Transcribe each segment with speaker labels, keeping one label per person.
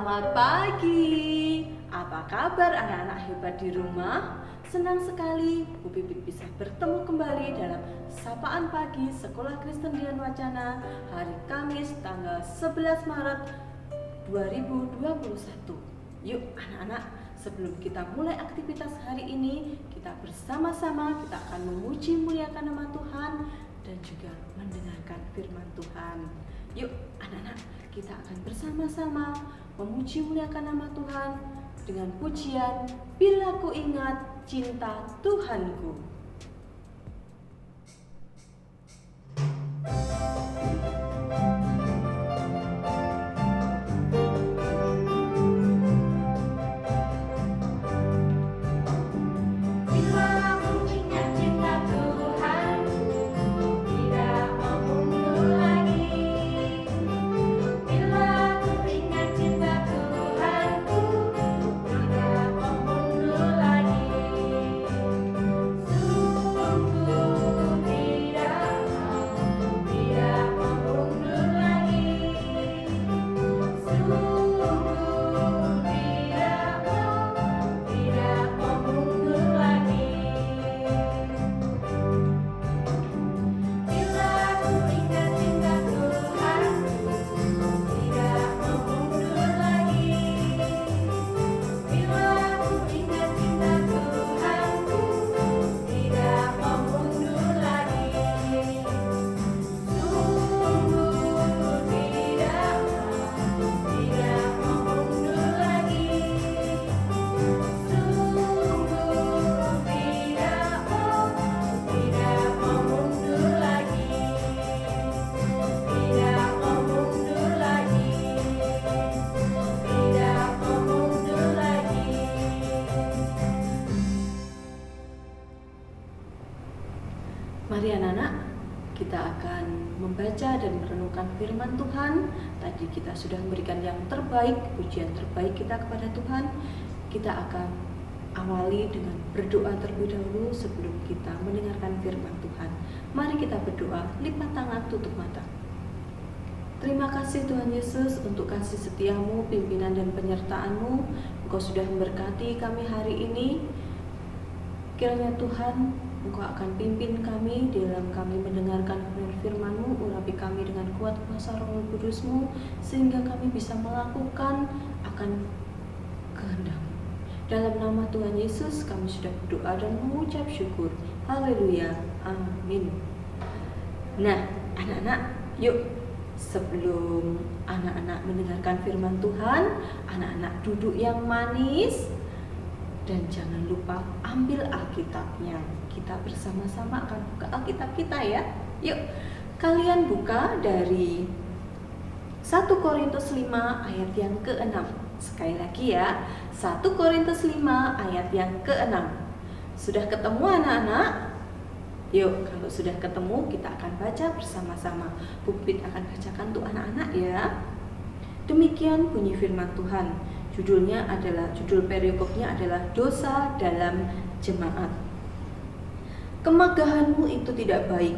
Speaker 1: Selamat pagi. Apa kabar anak-anak hebat di rumah? Senang sekali Bu Pipit bisa bertemu kembali dalam Sapaan Pagi Sekolah Kristen Dian Wacana hari Kamis tanggal 11 Maret 2021. Yuk anak-anak, sebelum kita mulai aktivitas hari ini, kita bersama-sama kita akan memuji muliakan nama Tuhan dan juga mendengarkan firman Tuhan. Yuk anak-anak, kita akan bersama-sama memuji muliakan nama Tuhan dengan pujian Bila Ku Ingat Cinta Tuhanku. Mari anak-anak, kita akan membaca dan merenungkan firman Tuhan. Tadi kita sudah memberikan yang terbaik, pujian terbaik kita kepada Tuhan. Kita akan awali dengan berdoa terlebih dahulu sebelum kita mendengarkan firman Tuhan. Mari kita berdoa, lipat tangan, tutup mata. Terima kasih Tuhan Yesus untuk kasih setiamu, pimpinan dan penyertaan-Mu. Engkau sudah memberkati kami hari ini. Kiranya Tuhan, Engkau akan pimpin kami dalam kami mendengarkan firman-Mu, urapi kami dengan kuat kuasa Roh Kudus-Mu, sehingga kami bisa melakukan akan kehendak-Mu. Dalam nama Tuhan Yesus kami sudah berdoa dan mengucap syukur. Haleluya, amin. Nah anak-anak, yuk sebelum anak-anak mendengarkan firman Tuhan, anak-anak duduk yang manis. Dan jangan lupa ambil Alkitabnya. Kita bersama-sama akan buka Alkitab kita ya. Yuk, kalian buka dari 1 Korintus 5 ayat yang ke-6. Sekali lagi ya, 1 Korintus 5 ayat yang ke-6. Sudah ketemu anak-anak? Yuk, kalau sudah ketemu kita akan baca bersama-sama. Bu Pipit akan bacakan untuk anak-anak ya. Demikian bunyi firman Tuhan. Judul perikopnya adalah dosa dalam jemaat. Kemegahanmu itu tidak baik.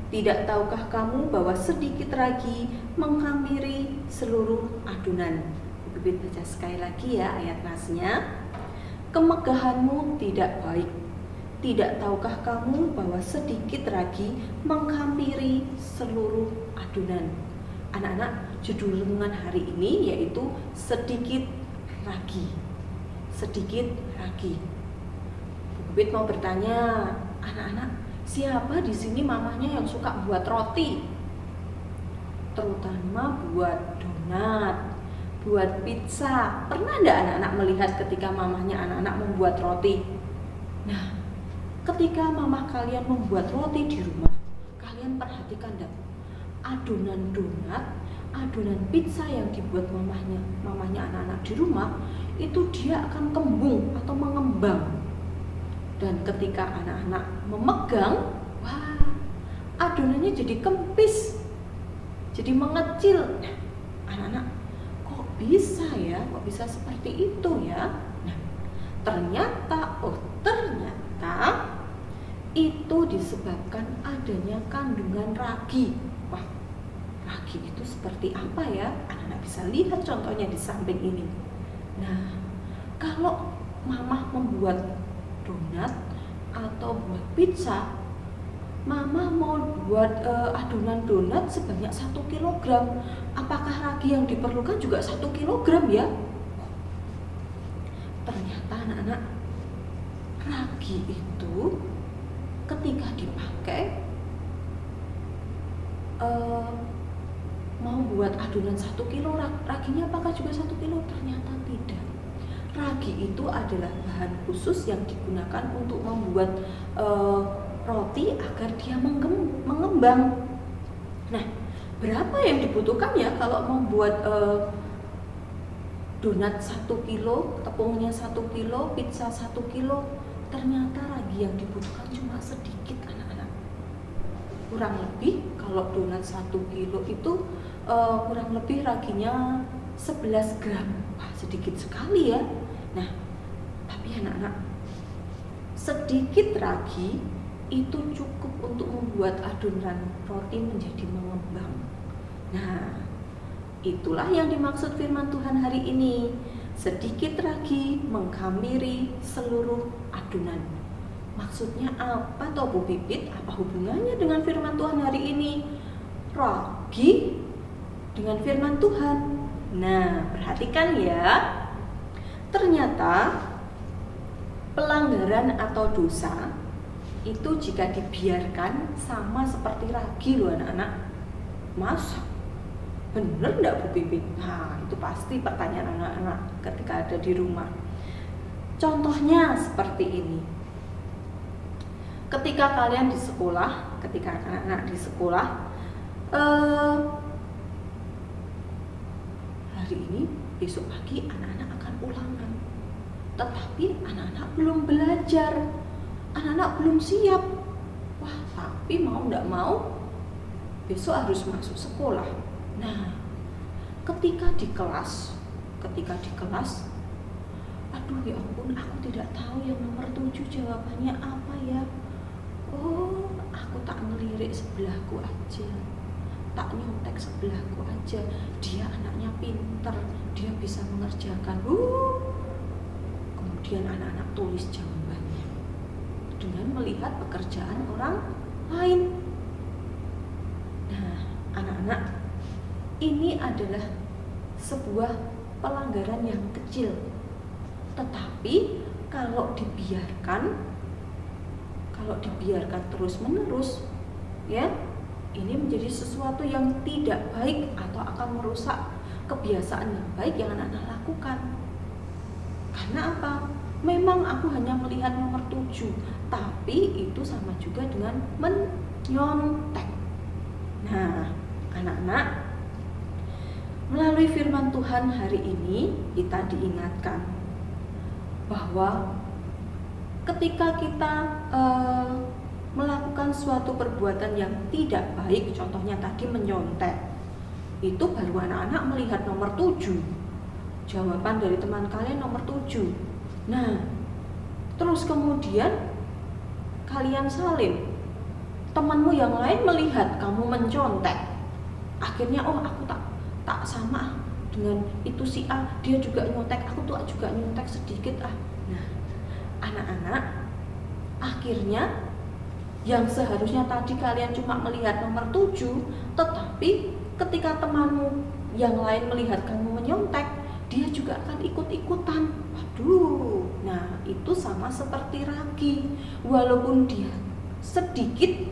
Speaker 1: Tidak tahukah kamu bahwa sedikit ragi menghampiri seluruh adonan? Bibit baca sekali lagi ya ayat nasnya. Kemegahanmu tidak baik. Tidak tahukah kamu bahwa sedikit ragi menghampiri seluruh adonan? Anak-anak, judul renungan hari ini yaitu sedikit ragi. Sedikit ragi. Bibit mau bertanya, anak-anak, siapa di sini mamanya yang suka buat roti? Terutama buat donat, buat pizza. Pernah enggak anak-anak melihat ketika mamahnya anak-anak membuat roti? Nah, ketika mamah kalian membuat roti di rumah, kalian perhatikan enggak? Adonan donat, adonan pizza yang dibuat mamahnya anak-anak di rumah, itu dia akan kembung atau mengembang. Dan ketika anak-anak memegang, wah, adonannya jadi kempis, jadi mengecil. Nah, anak-anak, kok bisa ya? Kok bisa seperti itu ya? Nah, ternyata itu disebabkan adanya kandungan ragi. Wah, ragi itu seperti apa ya? Anak-anak bisa lihat contohnya di samping ini. Nah, kalau Mama membuat donat atau buat pizza, Mama mau buat adonan donat sebanyak 1 kilogram. Apakah ragi yang diperlukan juga 1 kilogram ya? Ternyata anak-anak, ragi itu ketika dipakai mau buat adonan 1 kilo, raginya apakah juga 1 kilo? Ternyata tidak. Ragi itu adalah bahan khusus yang digunakan untuk membuat roti agar dia mengembang. Nah, berapa yang dibutuhkan ya kalau membuat donat 1 kilo, tepungnya 1 kilo, pizza 1 kilo? Ternyata ragi yang dibutuhkan cuma sedikit, anak-anak. Kurang lebih kalau donat 1 kilo itu kurang lebih raginya 11 gram. Wah, sedikit sekali ya. Nah, tapi anak-anak, sedikit ragi itu cukup untuk membuat adonan roti menjadi mengembang. Nah, itulah yang dimaksud firman Tuhan hari ini. Sedikit ragi menghamiri seluruh adonan. Maksudnya apa toh Bu Pipit? Apa hubungannya dengan firman Tuhan hari ini? Ragi dengan firman Tuhan. Nah, perhatikan ya. Ternyata pelanggaran atau dosa itu jika dibiarkan sama seperti ragi loh anak-anak. Masa? Bener enggak Bu Pipit? Nah, itu pasti pertanyaan anak-anak ketika ada di rumah. Contohnya seperti ini. Ketika kalian di sekolah, ketika anak-anak di sekolah, hari ini, besok pagi anak-anak akan ulangan. Tetapi anak-anak belum belajar, anak-anak belum siap. Wah, tapi mau enggak mau, besok harus masuk sekolah. Nah, ketika di kelas, aduh ya ampun, aku tidak tahu yang nomor 7 jawabannya apa ya. Oh, aku tak ngelirik sebelahku aja, tak nyontek sebelahku aja. Dia anaknya pinter, dia bisa mengerjakan. Kemudian anak-anak tulis jawabannya dengan melihat pekerjaan orang lain. Nah, anak-anak, ini adalah sebuah pelanggaran yang kecil. Tetapi kalau dibiarkan terus-menerus, ya, ini menjadi sesuatu yang tidak baik atau akan merusak kebiasaan yang baik yang anak-anak lakukan. Karena apa? Memang aku hanya melihat nomor 7, tapi itu sama juga dengan menyontek. Nah, anak-anak, melalui firman Tuhan hari ini kita diingatkan bahwa ketika kita melakukan suatu perbuatan yang tidak baik, contohnya tadi menyontek, itu baru anak-anak melihat nomor 7, jawaban dari teman kalian nomor 7. Nah, terus kemudian kalian salin, temanmu yang lain melihat kamu mencontek, akhirnya oh aku tak sama dengan itu si A, dia juga nyontek, aku tuh juga nyontek sedikit ah. Nah, anak-anak, akhirnya yang seharusnya tadi kalian cuma melihat nomor 7, tetapi ketika temanmu yang lain melihat kamu menyontek, dia juga akan ikut-ikutan. Waduh, nah itu sama seperti ragi. Walaupun dia sedikit,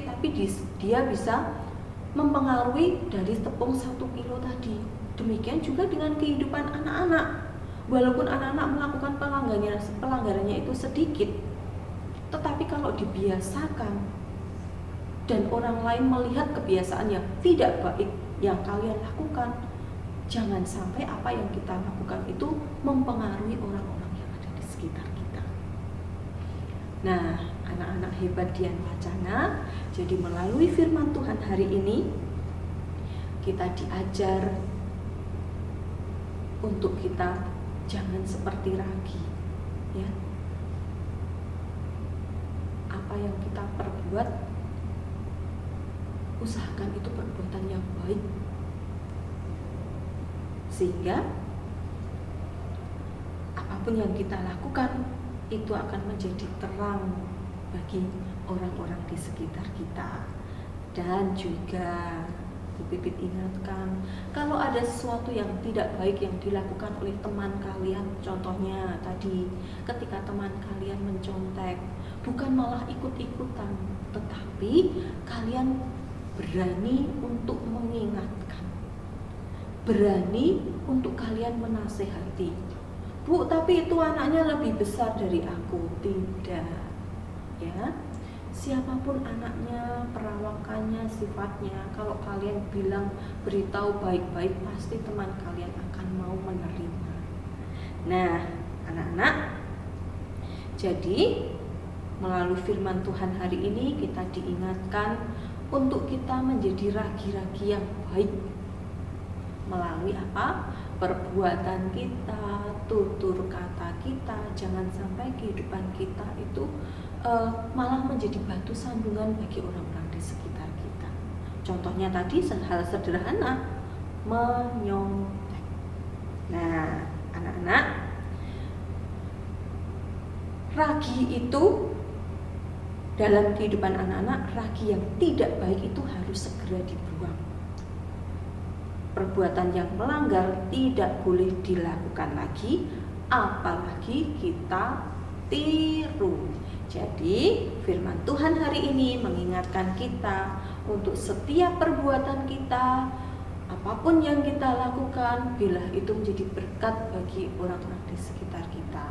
Speaker 1: tapi dia bisa mempengaruhi dari tepung 1 kilo tadi. Demikian juga dengan kehidupan anak-anak. Walaupun anak-anak melakukan pelanggarannya itu sedikit, tetapi kalau dibiasakan dan orang lain melihat kebiasaan yang tidak baik yang kalian lakukan, jangan sampai apa yang kita lakukan itu mempengaruhi orang-orang yang ada di sekitar kita. Nah, anak-anak hebat Dian Wacana, jadi melalui firman Tuhan hari ini kita diajar untuk kita jangan seperti ragi, ya. Apa yang kita perbuat usahakan itu perbuatan yang baik, sehingga apapun yang kita lakukan itu akan menjadi terang bagi orang-orang di sekitar kita. Dan juga Bu Pipit ingatkan, kalau ada sesuatu yang tidak baik yang dilakukan oleh teman kalian, contohnya tadi ketika teman kalian mencontek, bukan malah ikut-ikutan, tetapi kalian berani untuk mengingatkan, berani untuk kalian menasehati. Bu, tapi itu anaknya lebih besar dari aku. Tidak, ya. Siapapun anaknya, perawakannya, sifatnya, kalau kalian bilang beritahu baik-baik, pasti teman kalian akan mau menerima. Nah, anak-anak, jadi melalui firman Tuhan hari ini kita diingatkan untuk kita menjadi ragi-ragi yang baik. Melalui apa? Perbuatan kita, tutur kata kita. Jangan sampai kehidupan kita itu malah menjadi batu sandungan bagi orang-orang di sekitar kita. Contohnya tadi hal sederhana, menyontek. Nah, anak-anak, ragi itu dalam kehidupan anak-anak, ragi yang tidak baik itu harus segera dibuang. Perbuatan yang melanggar tidak boleh dilakukan lagi, apalagi kita tiru. Jadi firman Tuhan hari ini mengingatkan kita untuk setiap perbuatan kita, apapun yang kita lakukan, bila itu menjadi berkat bagi orang-orang di sekitar kita.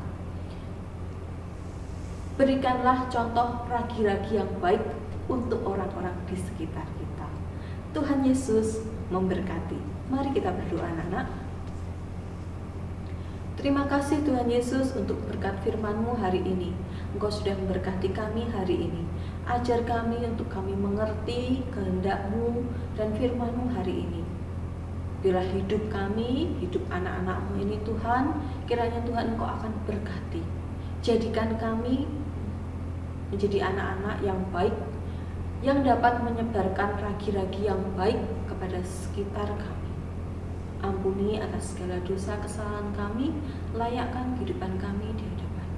Speaker 1: Berikanlah contoh ragi-ragi yang baik untuk orang-orang di sekitar kita. Tuhan Yesus memberkati. Mari kita berdoa, anak-anak. Terima kasih Tuhan Yesus untuk berkat firman-Mu hari ini. Engkau sudah memberkati kami hari ini. Ajar kami untuk kami mengerti kehendak-Mu dan firman-Mu hari ini. Bila hidup kami, hidup anak-anak-Mu ini Tuhan, kiranya Tuhan Engkau akan berkati. Jadikan kami menjadi anak-anak yang baik, yang dapat menyebarkan ragi-ragi yang baik kepada sekitar kami. Ampuni atas segala dosa kesalahan kami, layakkan kehidupan kami di hadapan.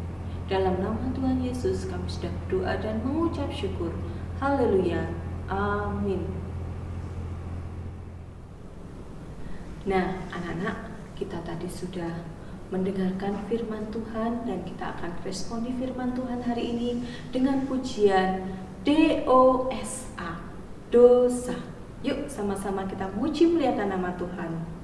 Speaker 1: Dalam nama Tuhan Yesus kami sudah berdoa dan mengucap syukur. Haleluya. Amin. Nah, anak-anak, kita tadi sudah mendengarkan firman Tuhan dan kita akan responi firman Tuhan hari ini dengan pujian DOSA, dosa. Yuk sama-sama kita muji muliakan nama Tuhan.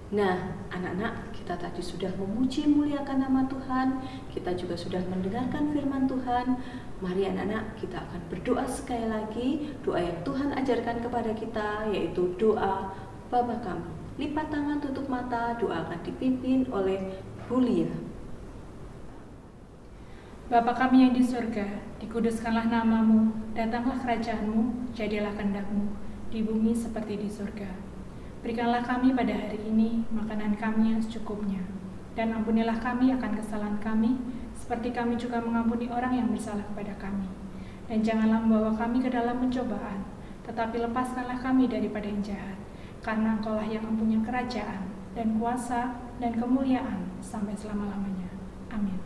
Speaker 1: Nah, anak-anak, kita tadi sudah memuji muliakan nama Tuhan, kita juga sudah mendengarkan firman Tuhan. Mari anak-anak, kita akan berdoa sekali lagi, doa yang Tuhan ajarkan kepada kita, yaitu doa Bapa kami. Lipat tangan, tutup mata, doa akan dipimpin oleh Bu Lia.
Speaker 2: Bapa kami yang di surga, dikuduskanlah namamu, datanglah kerajaanmu, jadilah kehendak-Mu, di bumi seperti di surga. Berikanlah kami pada hari ini makanan kami yang secukupnya. Dan ampunilah kami akan kesalahan kami, seperti kami juga mengampuni orang yang bersalah kepada kami. Dan janganlah membawa kami ke dalam pencobaan, tetapi lepaskanlah kami daripada yang jahat. Karena Engkaulah yang mempunyai kerajaan, dan kuasa, dan kemuliaan sampai selama-lamanya. Amin.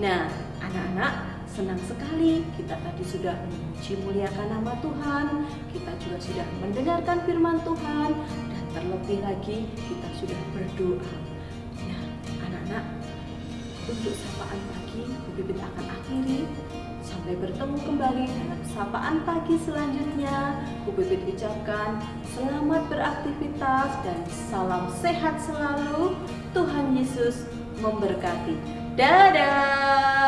Speaker 1: Nah, anak-anak, senang sekali kita tadi sudah memuji muliakan nama Tuhan, kita juga sudah mendengarkan firman Tuhan, dan terlebih lagi kita sudah berdoa. Nah, anak-anak, untuk sapaan pagi, Bu Pipit akan akhiri. Sampai bertemu kembali dalam sapaan pagi selanjutnya. Bu Pipit ucapkan selamat beraktivitas dan salam sehat selalu. Tuhan Yesus memberkati. Dadah!